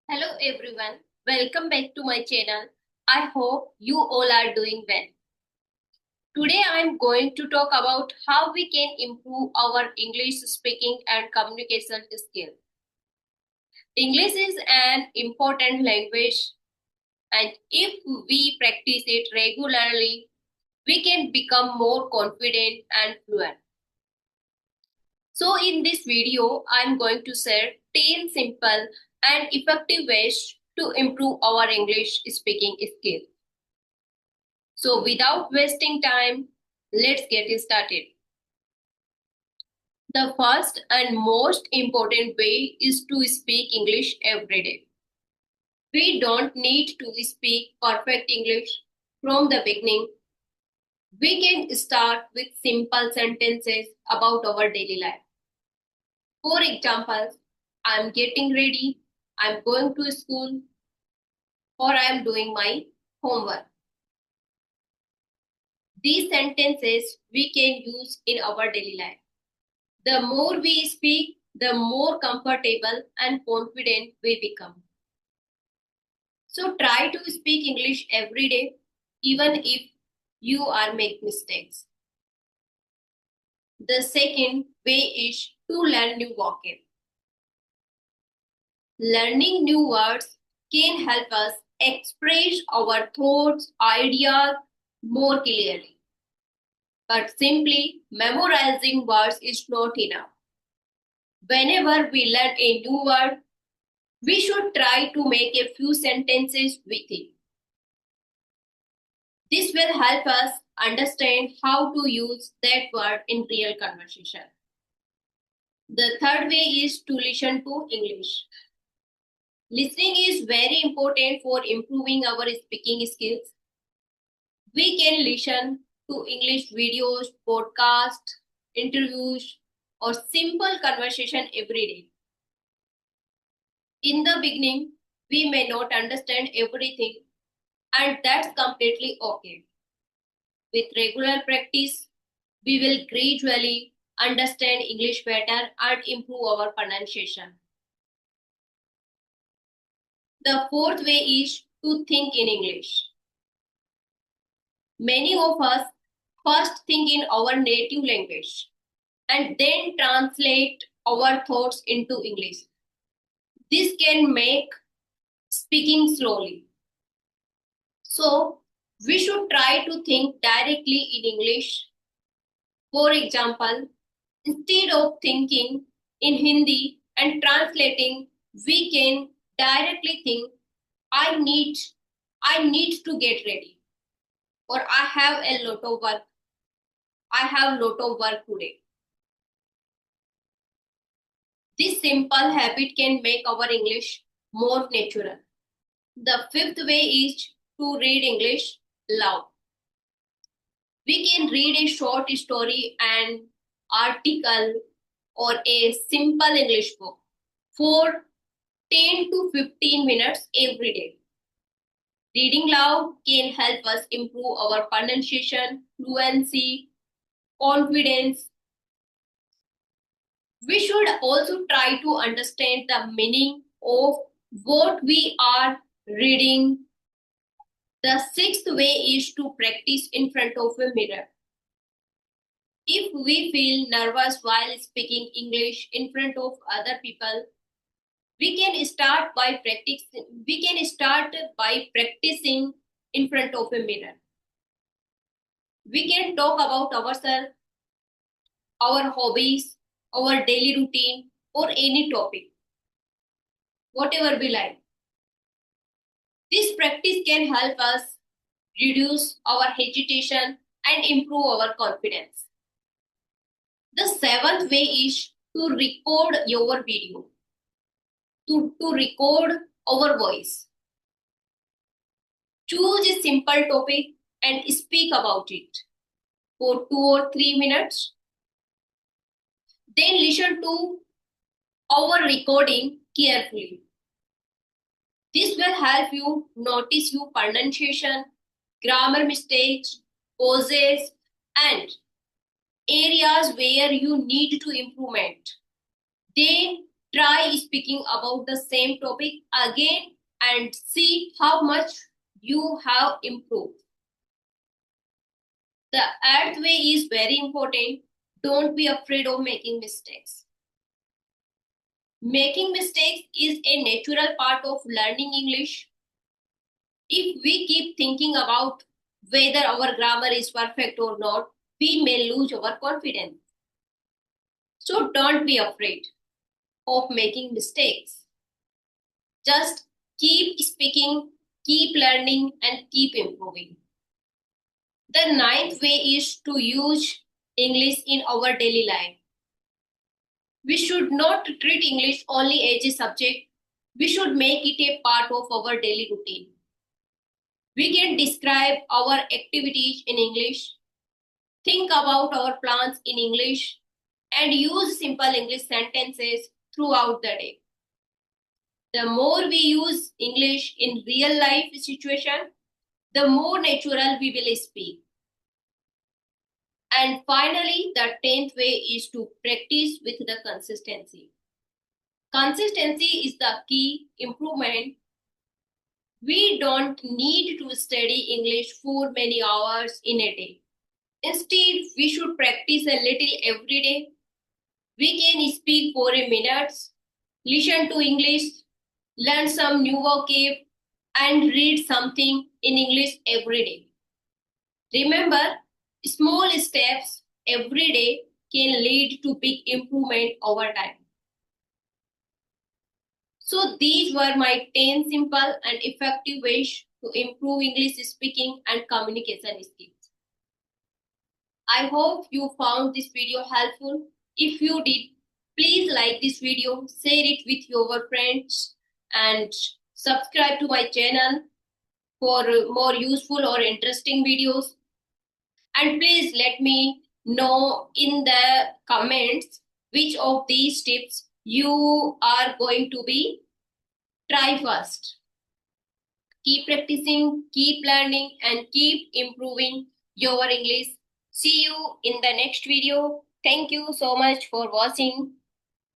Hello everyone, welcome back to my channel. I hope you all are doing well. Today I am going to talk about how we can improve our English speaking and communication skills. English is an important language, and if we practice it regularly, we can become more confident and fluent. So in this video, I am going to share 10 simple and effective ways to improve our English speaking skills. So without wasting time, let's get started. The first and most important way is to speak English every day. We don't need to speak perfect English from the beginning. We can start with simple sentences about our daily life. For example, I'm getting ready, I'm going to school, or I'm doing my homework. These sentences we can use in our daily life. The more we speak, the more comfortable and confident we become. So try to speak English every day, even if you are make mistakes. The second way is to learn new vocab. Learning new words can help us express our thoughts, ideas more clearly. But simply memorizing words is not enough. Whenever we learn a new word, we should try to make a few sentences with it. This will help us understand how to use that word in real conversation. The third way is to listen to English. Listening is very important for improving our speaking skills. We can listen to English videos, podcasts, interviews, or simple conversation every day. In the beginning, we may not understand everything, and that's completely okay. With regular practice, we will gradually understand English better and improve our pronunciation. The fourth way is to think in English. Many of us first think in our native language and then translate our thoughts into English. This can make speaking slowly. So, we should try to think directly in English. For example, instead of thinking in Hindi and translating, we can directly think, I need, I need to get ready, or I have a lot of work. I have lot of work today. This simple habit can make our English more natural. The fifth way is to read English loud. We can read a short story, an article, or a simple English book for 10 to 15 minutes every day. Reading loud can help us improve our pronunciation, fluency, confidence. We should also try to understand the meaning of what we are reading. The sixth way is to practice in front of a mirror. If we feel nervous while speaking English in front of other people, we can start by practicing in front of a mirror. We can talk about ourselves, our hobbies, our daily routine, or any topic, whatever we like. This practice can help us reduce our hesitation and improve our confidence. The seventh way is to record your video, to record our voice. Choose a simple topic and speak about it for 2 or 3 minutes. Then listen to our recording carefully. This will help you notice your pronunciation, grammar mistakes, pauses, and areas where you need to improvement. Then try speaking about the same topic again and see how much you have improved. The earth way is very important. Don't be afraid of making mistakes. Making mistakes is a natural part of learning English. If we keep thinking about whether our grammar is perfect or not, we may lose our confidence. So don't be afraid of making mistakes. Just keep speaking, keep learning, and keep improving. The ninth way is to use English in our daily life. We should not treat English only as a subject. We should make it a part of our daily routine. We can describe our activities in English, think about our plans in English, and use simple English sentences throughout the day. The more we use English in real life situation, the more natural we will speak. And finally, the 10th way is to practice with the consistency. Consistency is the key improvement. We don't need to study English for many hours in a day. Instead, we should practice a little every day. We can speak for a minute, listen to English, learn some new vocab, and read something in English every day. Remember, small steps every day can lead to big improvement over time. So these were my 10 simple and effective ways to improve English speaking and communication skills. I hope you found this video helpful. If you did, please like this video, share it with your friends, and subscribe to my channel for more useful or interesting videos. And please let me know in the comments which of these tips you are going to be try first. Keep practicing, keep learning, and keep improving your English. See you in the next video. Thank you so much for watching.